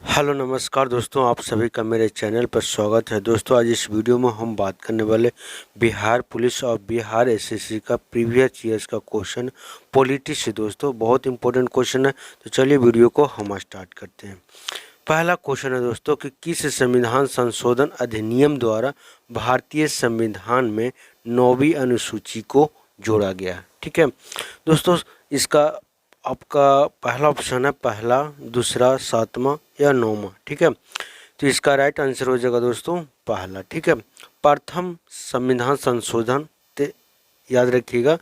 Hello नमस्कार दोस्तों, आप सभी का मेरे चैनल पर स्वागत है। दोस्तों आज इस वीडियो में हम बात करने वाले बिहार पुलिस और बिहार एसएससी का प्रीवियस ईयर्स का क्वेश्चन पॉलिटी से। दोस्तों बहुत इंपॉर्टेंट क्वेश्चन है, तो चलिए वीडियो को हम स्टार्ट करते हैं। पहला क्वेश्चन है दोस्तों कि किस संविधान संशोधन अधिनियम द्वारा भारतीय संविधान में 9वीं अनुसूची को जोड़ा गया। ठीक है दोस्तों, इसका आपका पहला ऑप्शन है पहला, दूसरा, सातवां या नौवां। ठीक है, तो इसका राइट आंसर हो जाएगा दोस्तों पहला। ठीक है, प्रथम संविधान संशोधन, याद रखिएगा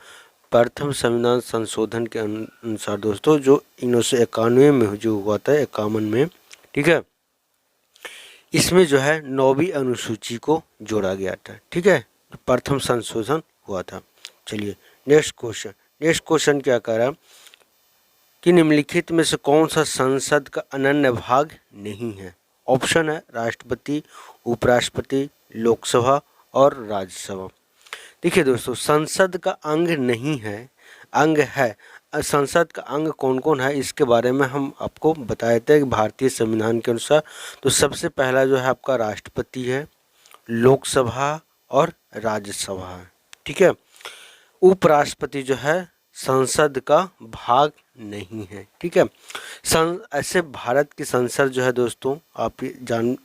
प्रथम संविधान संशोधन के अनुसार दोस्तों जो 1991 में जो हुआ था, 51 में। ठीक है, इसमें जो है 9वीं अनुसूची को जोड़ा गया था। ठीक है, प्रथम संशोधन हुआ था। चलिए नेक्स्ट क्वेश्चन क्या कह रहा है कि निम्नलिखित में से कौन सा संसद का अनन्य भाग नहीं है। ऑप्शन है राष्ट्रपति, उपराष्ट्रपति, लोकसभा और राज्यसभा। देखिए दोस्तों, संसद का अंग नहीं है, अंग है। संसद का अंग कौन कौन है इसके बारे में हम आपको बताए थे कि भारतीय संविधान के अनुसार तो सबसे पहला जो है आपका राष्ट्रपति है, लोकसभा और राज्यसभा है। ठीक है, उपराष्ट्रपति जो है संसद का भाग नहीं है। ठीक है, ऐसे भारत की संसद जो है दोस्तों आप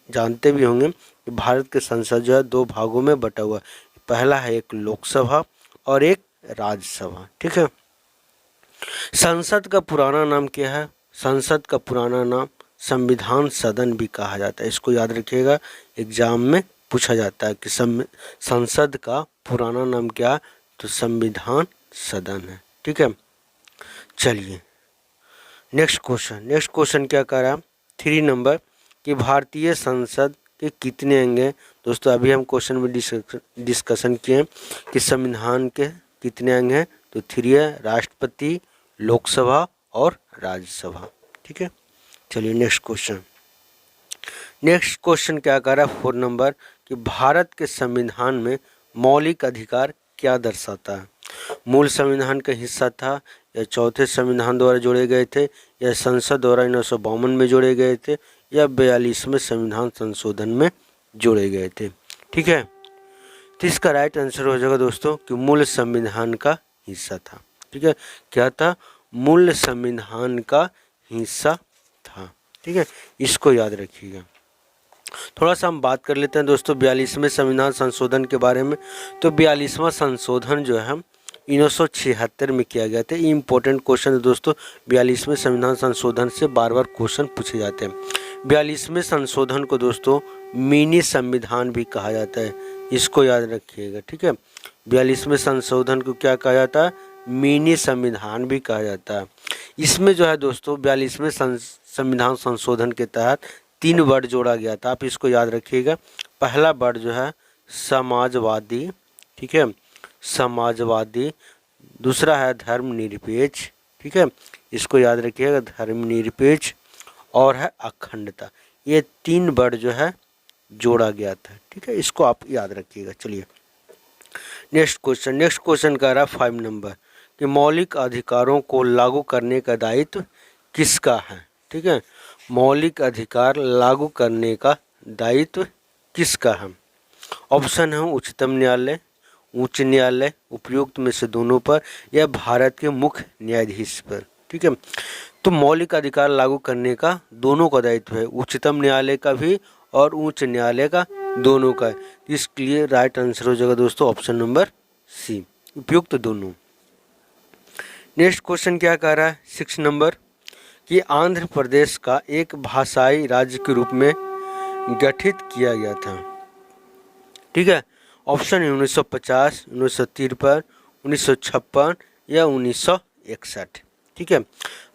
जानते भी होंगे कि भारत के संसद जो है दो भागों में बटा हुआ है। पहला है एक लोकसभा और एक राज्यसभा। ठीक है, संसद का पुराना नाम क्या है? संसद का पुराना नाम संविधान सदन भी कहा जाता है। इसको याद रखिएगा, एग्जाम में पूछा जाता है कि संसद का पुराना नाम क्या है, तो संविधान सदन है। ठीक है, चलिए नेक्स्ट क्वेश्चन क्या कह रहा है 3 नंबर कि भारतीय संसद के कितने अंग हैं। दोस्तों अभी हम क्वेश्चन में डिस्कशन किए कि संविधान के कितने अंग हैं, तो 3 है, राष्ट्रपति, लोकसभा और राज्यसभा। ठीक है, चलिए नेक्स्ट क्वेश्चन क्या कह रहा है 4 नंबर कि भारत के संविधान में मौलिक अधिकार क्या दर्शाता है। मूल संविधान का हिस्सा था या चौथे संविधान द्वारा जोड़े गए थे या संसद द्वारा 1952 में जोड़े गए थे या 42वें संविधान संशोधन में जोड़े गए थे। ठीक है, तो इसका राइट आंसर हो जाएगा दोस्तों कि मूल संविधान का हिस्सा था। ठीक है, क्या था? मूल संविधान का हिस्सा था। ठीक है, इसको याद रखिएगा। थोड़ा सा हम बात कर लेते हैं दोस्तों 42वें संविधान संशोधन के बारे में। तो 42वां संशोधन जो है 1976 में किया गया था। ये इंपॉर्टेंट क्वेश्चन है दोस्तों, 42वें संविधान संशोधन से बार बार क्वेश्चन पूछे जाते हैं। 42वें संशोधन को दोस्तों मिनी संविधान भी कहा जाता है, इसको याद रखिएगा। ठीक है, 42वें संशोधन को क्या कहा जाता है? मिनी संविधान भी कहा जाता है। इसमें जो है दोस्तों 42वें संविधान संशोधन के तहत 3 वर्ड जोड़ा गया था, आप इसको याद रखिएगा। पहला वर्ड जो है समाजवादी। ठीक है, समाजवादी। दूसरा है धर्मनिरपेक्ष। ठीक है, इसको याद रखिएगा, धर्मनिरपेक्ष। और है अखंडता। ये 3 वर्ड जो है जोड़ा गया था। ठीक है, इसको आप याद रखिएगा। चलिए नेक्स्ट क्वेश्चन कह रहा है 5 नंबर कि मौलिक अधिकारों को लागू करने का दायित्व किसका है। ठीक है, मौलिक अधिकार लागू करने का दायित्व किसका है? ऑप्शन है उच्चतम न्यायालय, उच्च न्यायालय, उपयुक्त में से दोनों पर या भारत के मुख्य न्यायाधीश पर। ठीक है, तो मौलिक अधिकार लागू करने का दोनों का दायित्व है, उच्चतम न्यायालय का भी और उच्च न्यायालय का, दोनों का। इसके लिए राइट आंसर हो जाएगा दोस्तों ऑप्शन नंबर सी, उपयुक्त दोनों। नेक्स्ट क्वेश्चन क्या कह रहा है 6 नंबर कि आंध्र प्रदेश का एक भाषाई राज्य के रूप में गठित किया गया था। ठीक है, ऑप्शन है 1950, 1953, 1956 या 1961। ठीक है,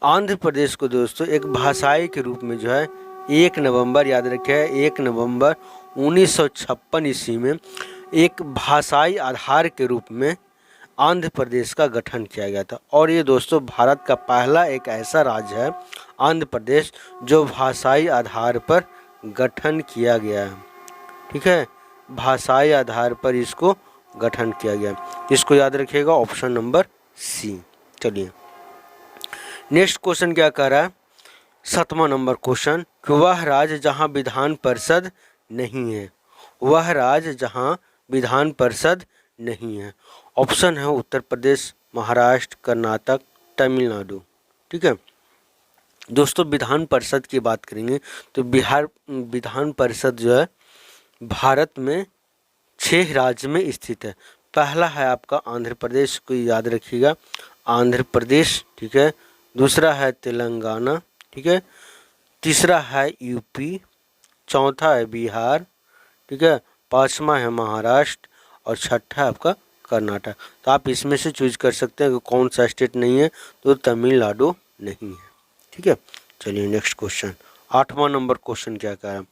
आंध्र प्रदेश को दोस्तों एक भाषाई के रूप में जो है 1 नवंबर, याद रखें 1 नवंबर 1956 ईस्वी में एक भाषाई आधार के रूप में आंध्र प्रदेश का गठन किया गया था। और ये दोस्तों भारत का पहला एक ऐसा राज्य है आंध्र प्रदेश जो भाषाई आधार पर गठन किया गया है। ठीक है, भाषाई आधार पर इसको गठन किया गया, इसको याद रखिएगा ऑप्शन नंबर सी। चलिए नेक्स्ट क्वेश्चन क्या कह रहा है 7वां नंबर क्वेश्चन कि वह राज्य जहां विधान परिषद नहीं है, वह राज्य जहां विधान परिषद नहीं है। ऑप्शन है उत्तर प्रदेश, महाराष्ट्र, कर्नाटक, तमिलनाडु। ठीक है दोस्तों, विधान परिषद की बात करेंगे तो बिहार विधान परिषद जो है भारत में 6 राज्य में स्थित है। पहला है आपका आंध्र प्रदेश, को याद रखिएगा, आंध्र प्रदेश। ठीक है, दूसरा है तेलंगाना। ठीक है, तीसरा है यूपी, चौथा है बिहार। ठीक है, पांचवा है महाराष्ट्र और छठा है आपका कर्नाटक। तो आप इसमें से चूज कर सकते हैं कि कौन सा स्टेट नहीं है, तो तमिलनाडु नहीं है। ठीक है, चलिए नेक्स्ट क्वेश्चन, 8वां नंबर क्वेश्चन क्या कह रहा है,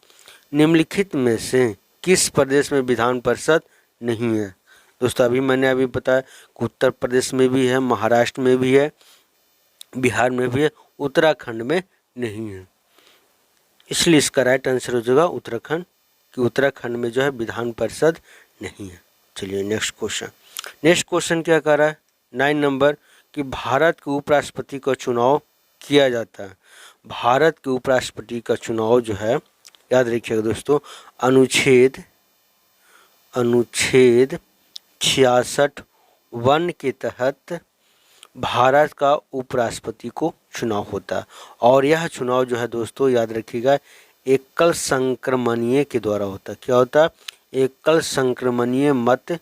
निम्नलिखित में से किस प्रदेश में विधान परिषद नहीं है। दोस्तों अभी बताया कि उत्तर प्रदेश में भी है, महाराष्ट्र में भी है, बिहार में भी है, उत्तराखंड में नहीं है। इसलिए इसका राइट आंसर हो जाएगा उत्तराखंड, कि उत्तराखंड में जो है विधान परिषद नहीं है। चलिए नेक्स्ट क्वेश्चन क्या कह रहा है, 9 नंबर कि भारत के उपराष्ट्रपति का चुनाव किया जाता है। भारत के उपराष्ट्रपति का चुनाव जो है, याद रखिएगा दोस्तों, अनुच्छेद 66(1) के तहत भारत का उपराष्ट्रपति को चुनाव होता है। और यह चुनाव जो है दोस्तों, याद रखिएगा, एकल संक्रमणीय के द्वारा होता है। क्या होता है, एकल संक्रमणीय मत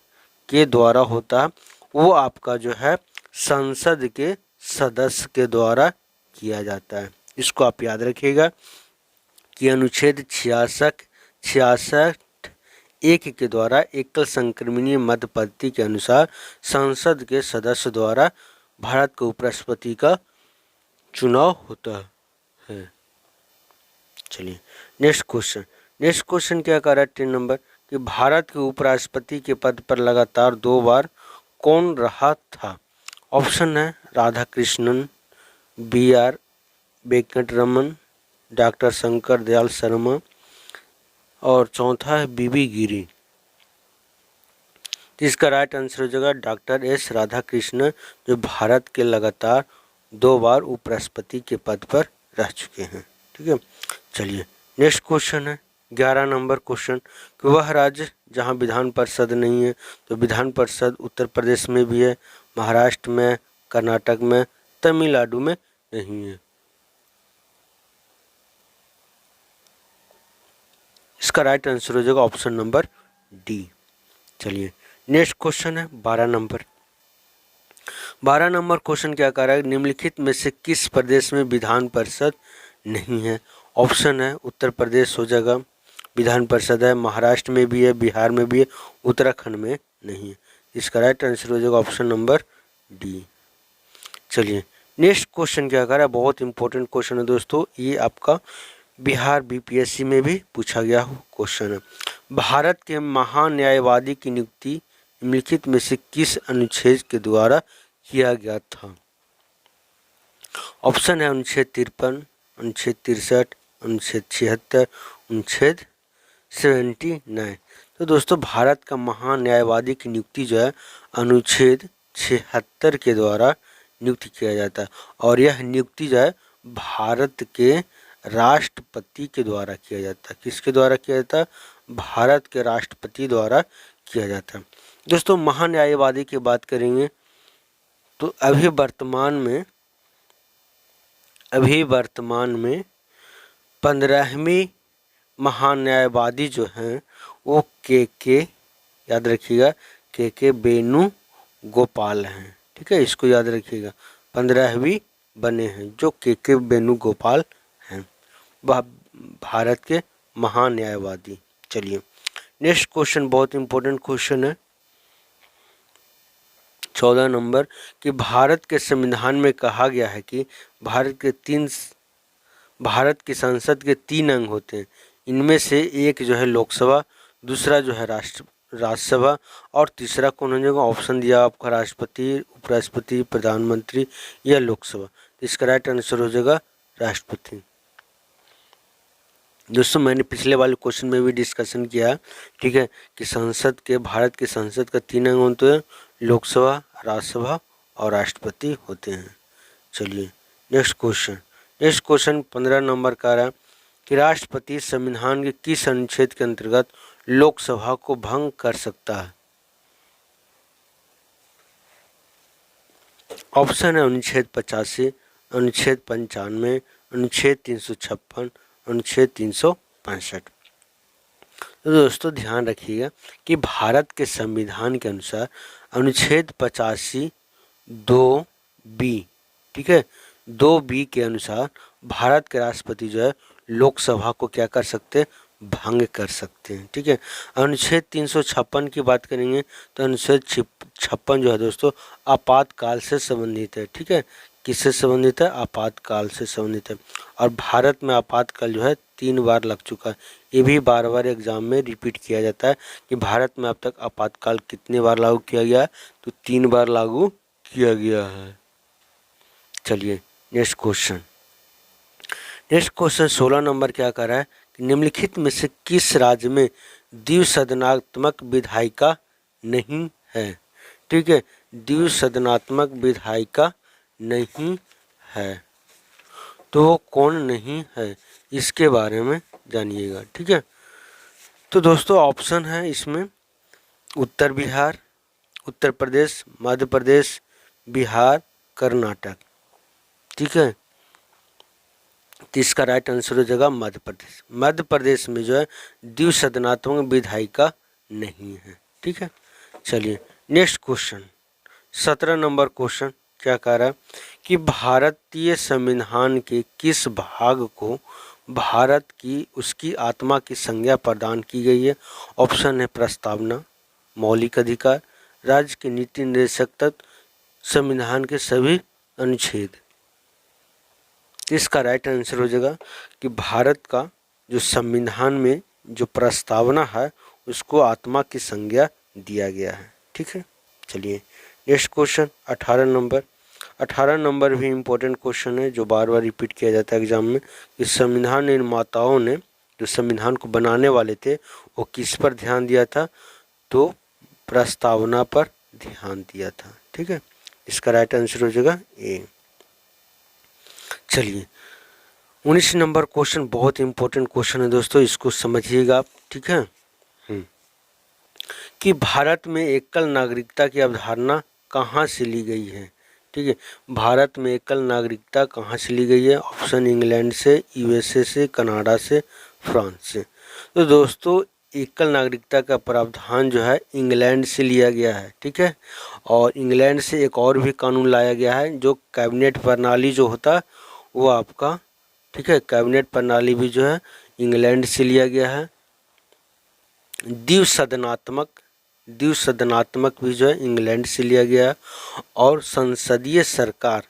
के द्वारा होता है। वो आपका जो है संसद के सदस्य के द्वारा किया जाता है। इसको आप याद रखिएगा कि अनुच्छेद 66(1) के द्वारा एकल संक्रमणीय मत पद्धति के अनुसार संसद के सदस्य द्वारा भारत के उपराष्ट्रपति का चुनाव होता है। चलिए नेक्स्ट क्वेश्चन क्या कह रहा है, 10 नंबर कि भारत के उपराष्ट्रपति के पद पर लगातार 2 बार कौन रहा था। ऑप्शन है राधा कृष्णन, BR वेंकटरमन, डॉक्टर शंकर दयाल शर्मा और चौथा है BB गिरी। इसका राइट आंसर हो जाएगा डॉक्टर S राधाकृष्णन, जो भारत के लगातार 2 बार उपराष्ट्रपति के पद पर रह चुके हैं। ठीक है, चलिए नेक्स्ट क्वेश्चन है 11 नंबर क्वेश्चन कि वह राज्य जहां विधान परिषद नहीं है। तो विधान परिषद उत्तर प्रदेश में भी है, महाराष्ट्र में, कर्नाटक में, तमिलनाडु में नहीं है। इसका राइट आंसर हो जाएगा ऑप्शन नंबर D। चलिए नेक्स्ट क्वेश्चन है 12 नंबर क्वेश्चन क्या कह रहा है, निम्नलिखित में से किस प्रदेश में विधान परिषद नहीं है। ऑप्शन है उत्तर प्रदेश हो जाएगा, विधान परिषद है, महाराष्ट्र में भी है, बिहार में भी है, उत्तराखंड में नहीं है। इसका राइट आंसर हो जाएगा ऑप्शन नंबर D। चलिए नेक्स्ट क्वेश्चन क्या कह रहा है, बहुत इंपॉर्टेंट क्वेश्चन है दोस्तों, ये आपका बिहार BPSC में भी पूछा गया क्वेश्चन है। भारत के महान्यायवादी की नियुक्ति निम्नलिखित में से किस अनुच्छेद के द्वारा किया गया था। ऑप्शन है अनुच्छेद 53, अनुच्छेद 63, अनुच्छेद 76, अनुच्छेद 79। तो दोस्तों भारत का महान्यायवादी की नियुक्ति जो है अनुच्छेद 76 के द्वारा नियुक्त किया जाता है। और यह नियुक्ति जो है भारत के राष्ट्रपति के द्वारा किया जाता है। किसके द्वारा किया जाता है, भारत के राष्ट्रपति द्वारा किया जाता है। दोस्तों महान्यायवादी की बात करेंगे तो अभी वर्तमान में 15वीं महान्यायवादी जो हैं वो के याद रखिएगा, के वेणुगोपाल हैं। ठीक है, इसको याद रखिएगा, 15वीं बने हैं जो के वेणुगोपाल हैं, वह भारत के महान्यायवादी। चलिए नेक्स्ट क्वेश्चन बहुत इंपॉर्टेंट क्वेश्चन है 14 नंबर कि भारत के संविधान में कहा गया है कि भारत की संसद के 3 अंग होते हैं। इनमें से एक जो है लोकसभा, दूसरा जो है राज्यसभा और तीसरा कौन हो जाएगा। ऑप्शन दिया आपका राष्ट्रपति, उपराष्ट्रपति, प्रधानमंत्री या लोकसभा। इसका राइट आंसर हो जाएगा राष्ट्रपति। दोस्तों मैंने पिछले वाले क्वेश्चन में भी डिस्कशन किया, ठीक है, कि भारत के संसद का 3 अंग होते हैं, लोकसभा, राज्यसभा और राष्ट्रपति होते हैं। चलिए नेक्स्ट नेक्स्ट क्वेश्चन 15 नंबर का रहा कि राष्ट्रपति संविधान के किस अनुच्छेद के अंतर्गत लोकसभा को भंग कर सकता है। ऑप्शन है अनुच्छेद 85, अनुच्छेद 95, अनुच्छेद 356, अनुच्छेद 365। तो दोस्तों ध्यान रखिएगा कि भारत के संविधान के अनुसार अनुच्छेद 85 2B, ठीक है, 2B के अनुसार भारत के राष्ट्रपति जो है लोकसभा को क्या कर सकते हैं, भंग कर सकते हैं। ठीक है, अनुच्छेद 356 की बात करेंगे तो अनुच्छेद 56 जो है दोस्तों आपातकाल से संबंधित है। ठीक है, किससे संबंधित है, आपातकाल से संबंधित है। और भारत में आपातकाल जो है 3 बार लग चुका है। ये भी बार बार एग्जाम में रिपीट किया जाता है कि भारत में अब तक आपातकाल कितने बार लागू किया गया है, तो 3 बार लागू किया गया है। चलिए नेक्स्ट क्वेश्चन 16 नंबर क्या कर रहा है कि निम्नलिखित में से किस राज्य में द्विसदनात्मक विधायिका नहीं है। ठीक है, द्विसदनात्मक विधायिका नहीं है, तो वो कौन नहीं है इसके बारे में जानिएगा। ठीक है, तो दोस्तों ऑप्शन है इसमें उत्तर बिहार, उत्तर प्रदेश, मध्य प्रदेश, बिहार, कर्नाटक। ठीक है, तो इसका राइट आंसर हो जाएगा मध्य प्रदेश। मध्य प्रदेश में जो है द्विसदनात्मक विधायिका नहीं है। ठीक है, चलिए नेक्स्ट क्वेश्चन 17 नंबर क्वेश्चन क्या कह रहा है कि भारतीय संविधान के किस भाग को भारत की उसकी आत्मा की संज्ञा प्रदान की गई है। ऑप्शन है प्रस्तावना, मौलिक अधिकार, राज्य के नीति निर्देशक तत्व, संविधान के सभी अनुच्छेद। इसका राइट आंसर हो जाएगा कि भारत का जो संविधान में जो प्रस्तावना है उसको आत्मा की संज्ञा दिया गया है। ठीक है, चलिए नेक्स्ट क्वेश्चन 18 नंबर भी इम्पोर्टेंट क्वेश्चन है जो बार बार रिपीट किया जाता है एग्जाम में कि संविधान निर्माताओं ने जो संविधान को बनाने वाले थे वो किस पर ध्यान दिया था, तो प्रस्तावना पर ध्यान दिया था। ठीक है, इसका राइट आंसर हो जाएगा ए। चलिए 19 नंबर क्वेश्चन बहुत इंपॉर्टेंट क्वेश्चन है दोस्तों, इसको समझिएगा आप। ठीक है, कि भारत में एकल नागरिकता की अवधारणा कहाँ से ली गई है। ठीक है, भारत में एकल नागरिकता कहाँ से ली गई है। ऑप्शन इंग्लैंड से, यूएसए से, कनाडा से, फ्रांस से। तो दोस्तों एकल नागरिकता का प्रावधान जो है इंग्लैंड से लिया गया है। ठीक है, और इंग्लैंड से एक और भी कानून लाया गया है जो कैबिनेट प्रणाली जो होता है वो आपका, ठीक है, कैबिनेट प्रणाली भी जो है इंग्लैंड से लिया गया है। द्विसदनात्मक भी जो है इंग्लैंड से लिया गया है। और संसदीय सरकार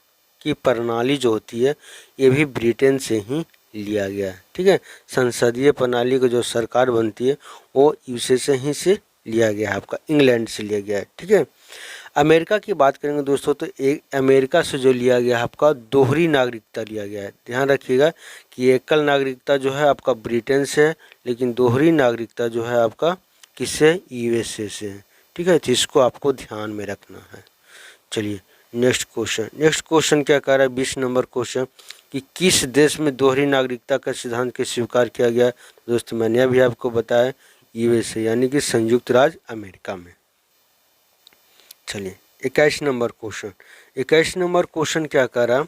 की प्रणाली जो होती है ये भी ब्रिटेन से ही लिया गया है। ठीक है, संसदीय प्रणाली की जो सरकार बनती है वो यूएसए से ही से लिया गया है, आपका इंग्लैंड से लिया गया है। ठीक है, अमेरिका की बात करेंगे दोस्तों तो एक अमेरिका से जो लिया गया है आपका दोहरी नागरिकता लिया गया है। ध्यान रखिएगा कि एकल नागरिकता जो है आपका ब्रिटेन से है, लेकिन दोहरी नागरिकता जो है आपका किससे, यूएसए से है। ठीक है, तो इसको आपको ध्यान में रखना है। चलिए नेक्स्ट क्वेश्चन क्या कह रहा है 20 नंबर क्वेश्चन कि किस देश में दोहरी नागरिकता का सिद्धांत के स्वीकार किया गया। दोस्तों मैंने अभी आपको बताया यूएसए यानी कि संयुक्त राज्य अमेरिका में। चलिए 21 नंबर क्वेश्चन क्या कह रहा,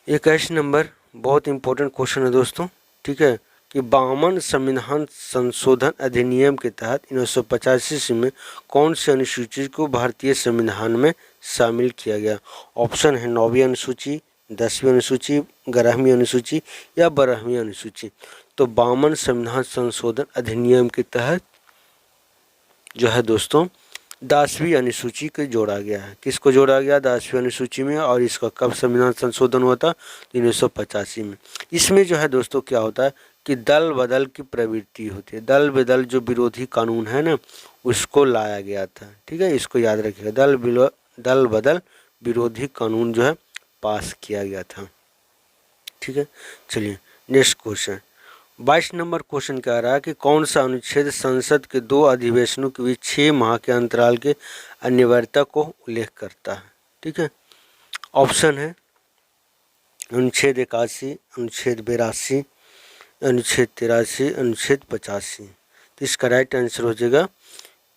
21 नंबर बहुत इंपॉर्टेंट क्वेश्चन है दोस्तों। ठीक है, कि 52 संविधान संशोधन अधिनियम के तहत 1985 में कौन सी अनुसूची को भारतीय संविधान में शामिल किया गया। ऑप्शन है 9वीं अनुसूची, 10वीं अनुसूची, 11वीं अनुसूची या 12वीं अनुसूची। तो 52 संविधान संशोधन अधिनियम के तहत जो है दोस्तों 10वीं अनुसूची को जोड़ा गया है। किसको जोड़ा गया, 10वीं अनुसूची में। और इसका कब संविधान संशोधन हुआ था, 1985 में। इसमें जो है दोस्तों क्या होता है कि दल बदल की प्रवृत्ति होती है। दल बदल जो विरोधी कानून है ना उसको लाया गया था। ठीक है, इसको याद रखिएगा, दल बदल विरोधी कानून जो है पास किया गया था। ठीक है, चलिए नेक्स्ट क्वेश्चन 22 नंबर क्वेश्चन कह रहा है कि कौन सा अनुच्छेद संसद के 2 अधिवेशनों के बीच 6 माह के अंतराल के अनिवार्यता को उल्लेख करता है। ठीक है, ऑप्शन है अनुच्छेद 81, अनुच्छेद 82, अनुच्छेद 83, अनुच्छेद 85। तो इसका राइट आंसर हो जाएगा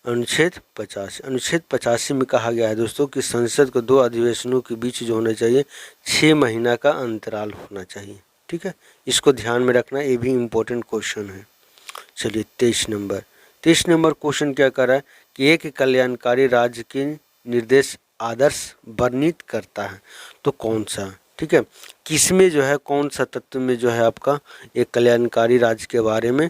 अनुच्छेद 85। अनुच्छेद 85 में कहा गया है दोस्तों कि संसद को 2 अधिवेशनों के बीच जो होना चाहिए 6 महीना का अंतराल होना चाहिए। ठीक है, इसको ध्यान में रखना, ये भी इम्पोर्टेंट क्वेश्चन है। चलिए 23 नंबर क्वेश्चन क्या कर रहा है कि एक कल्याणकारी राज्य के निर्देश आदर्श वर्णित करता है, तो कौन सा? ठीक है, किसमें जो है, कौन सा तत्व में जो है आपका एक कल्याणकारी राज्य के बारे में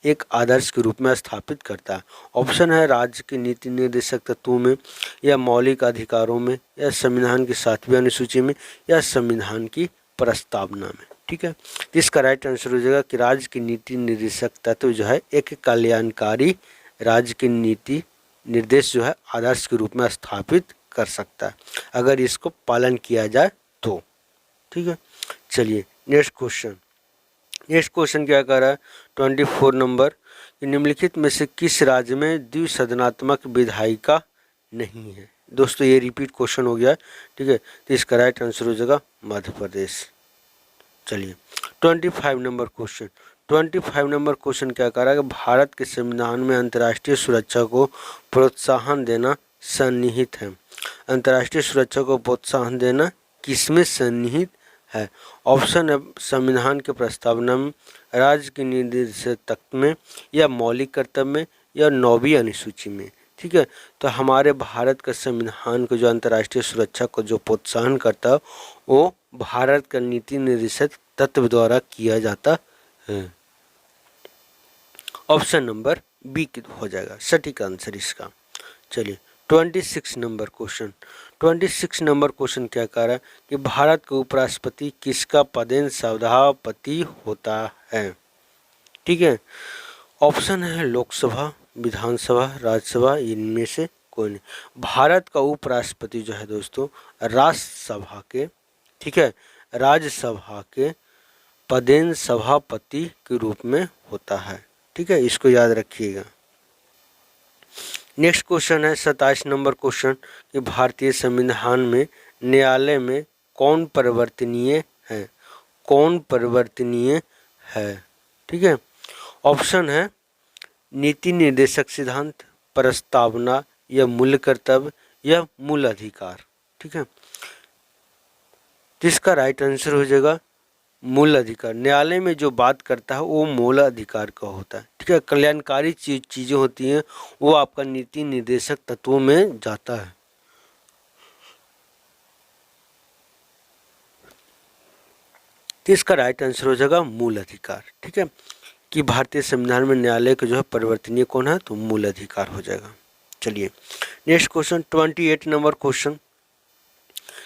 एक आदर्श के रूप में स्थापित करता है? ऑप्शन है राज्य के नीति निर्देशक तत्वों में, या मौलिक अधिकारों में, या संविधान की 7वीं अनुसूची में, या संविधान की प्रस्तावना में। ठीक है, तो इसका राइट आंसर हो जाएगा कि राज्य की नीति निर्देशक तत्व जो है एक कल्याणकारी राज्य की नीति निर्देश जो है आदर्श के रूप में स्थापित कर सकता है, अगर इसको पालन किया जाए तो। ठीक है, चलिए नेक्स्ट क्वेश्चन क्या कर रहा है 24 नंबर कि निम्नलिखित में से किस राज्य में द्विसदनात्मक विधायिका नहीं है? दोस्तों ये रिपीट क्वेश्चन हो गया। ठीक है, तो इसका राइट आंसर हो जाएगा मध्य प्रदेश। चलिए 25 नंबर क्वेश्चन क्या कर रहा है कि भारत के संविधान में अंतर्राष्ट्रीय सुरक्षा को प्रोत्साहन देना सन्निहित है। अंतर्राष्ट्रीय सुरक्षा को प्रोत्साहन देना किसमें सन्निहित है? ऑप्शन है संविधान के प्रस्तावना में, राज्य के निर्देशक तत्व में, या मौलिक कर्तव्य में, या 9वीं अनुसूची में। ठीक है, तो हमारे भारत का संविधान को जो अंतर्राष्ट्रीय सुरक्षा को जो प्रोत्साहन करता है वो भारत का नीति निर्देशक तत्व द्वारा किया जाता है। ऑप्शन नंबर बी हो जाएगा सटीक आंसर इसका। चलिए 26 नंबर क्वेश्चन क्या कह रहा है कि भारत के उपराष्ट्रपति किसका पदेन सभापति होता है? ठीक है, ऑप्शन है लोकसभा, विधानसभा, राज्यसभा, इनमें से कोई नहीं। भारत का उपराष्ट्रपति जो है दोस्तों राज्यसभा के, ठीक है, राज्यसभा के पदेन सभापति के रूप में होता है। ठीक है, इसको याद रखिएगा। नेक्स्ट क्वेश्चन है 27 नंबर क्वेश्चन कि भारतीय संविधान में न्यायालय में कौन परिवर्तनीय है? कौन परिवर्तनीय है? ठीक है, ऑप्शन है नीति निर्देशक सिद्धांत, प्रस्तावना, या मूल कर्तव्य, या मूल अधिकार। ठीक है, तो इसका राइट आंसर हो जाएगा मूल अधिकार। न्यायालय में जो बात करता है वो मूल अधिकार का होता है। ठीक है, कल्याणकारी चीजें होती हैं वो आपका नीति निर्देशक तत्वों में जाता है। तो इसका राइट आंसर हो जाएगा मूल अधिकार। ठीक है, कि भारतीय संविधान में न्यायालय का जो है परिवर्तनीय कौन है, तो मूल अधिकार हो जाएगा। चलिए नेक्स्ट क्वेश्चन 28 नंबर क्वेश्चन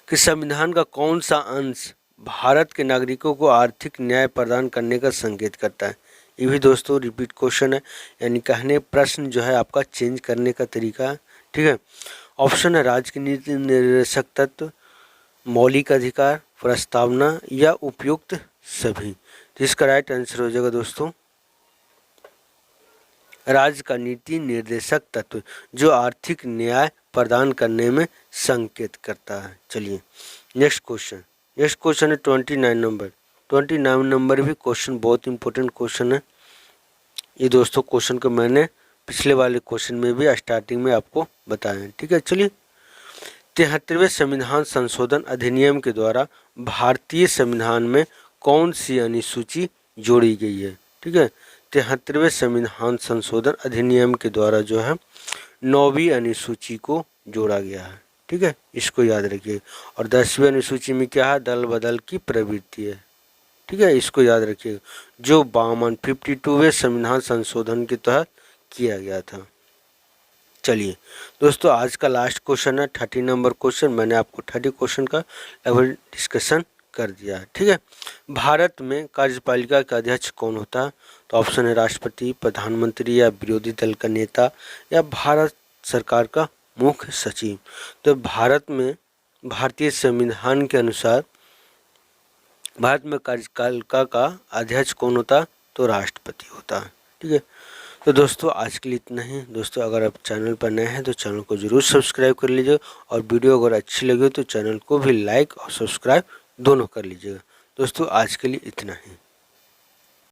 कि संविधान का कौन सा अंश भारत के नागरिकों को आर्थिक न्याय प्रदान करने का संकेत करता है? ये भी दोस्तों रिपीट क्वेश्चन है, यानी कहने प्रश्न जो है आपका चेंज करने का तरीका है। ठीक है, ऑप्शन है राज्य की नीति निर्देशक तत्व, मौलिक अधिकार, प्रस्तावना, या उपयुक्त सभी। तो इसका राइट आंसर हो जाएगा दोस्तों राज्य का नीति निर्देशक तत्व जो आर्थिक न्याय प्रदान करने में संकेत करता है। चलिए नेक्स्ट क्वेश्चन है 29 नंबर भी क्वेश्चन बहुत इंपॉर्टेंट क्वेश्चन है। ये दोस्तों क्वेश्चन को मैंने पिछले वाले क्वेश्चन में भी स्टार्टिंग में आपको बताया। ठीक है, चलिए 73वें संविधान संशोधन अधिनियम के द्वारा भारतीय संविधान में कौन सी अनुसूची जोड़ी गई है? ठीक है, 73वें संविधान संशोधन अधिनियम के द्वारा जो है 9वीं अनुसूची को जोड़ा गया है। ठीक है, इसको याद रखिए। और 10वीं अनुसूची में क्या है, दल बदल की प्रवृत्ति है। ठीक है, इसको याद रखिए, जो 52वें संविधान संशोधन के तहत किया गया था। चलिए दोस्तों आज का लास्ट क्वेश्चन है 30 नंबर क्वेश्चन। मैंने आपको 30 क्वेश्चन का लगभग डिस्कशन कर दिया है। ठीक है, भारत में कार्यपालिका का अध्यक्ष कौन होता है? तो ऑप्शन है राष्ट्रपति, प्रधानमंत्री, या विरोधी दल का नेता, या भारत सरकार का मुख्य सचिव। तो भारत में भारतीय संविधान के अनुसार भारत में कार्यपालिका का अध्यक्ष कौन होता है? तो राष्ट्रपति होता है। ठीक है, तो दोस्तों आज के लिए इतना ही। दोस्तों अगर आप चैनल पर नए हैं तो चैनल को जरूर सब्सक्राइब कर लीजिए, और वीडियो अगर अच्छी लगे तो चैनल को भी लाइक और सब्सक्राइब दोनों कर लीजिएगा। दोस्तों आज के लिए इतना ही।